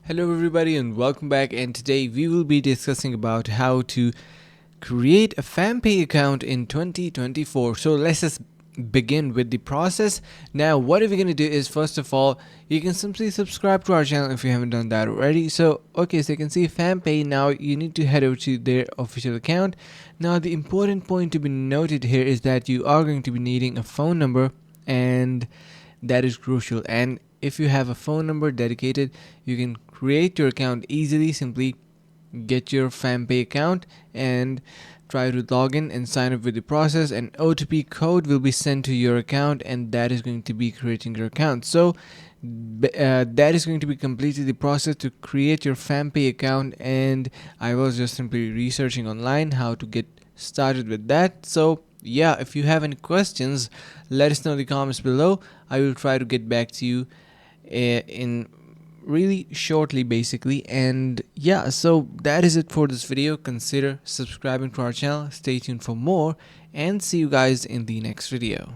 Hello everybody and welcome back, and today we will be discussing about how to create a Fampay account in 2024. So let's just begin with the process. Now what we're going to do is, first of all, you can simply subscribe to our channel if you haven't done that already. So you can see Fampay. Now you need to head over to their official account. Now the important point to be noted here is that you are going to be needing a phone number, and that is crucial. And if you have a phone number dedicated, you can create your account easily. Simply get your Fampay account and try to log in and sign up with the process. An OTP code will be sent to your account, and that is going to be creating your account. So that is going to be completely the process to create your Fampay account, and I was just simply researching online how to get started with that. So yeah, if you have any questions, let us know in the comments below. I will try to get back to you in really shortly, basically. And yeah, so that is it for this video. Consider subscribing to our channel, stay tuned for more, and see you guys in the next video.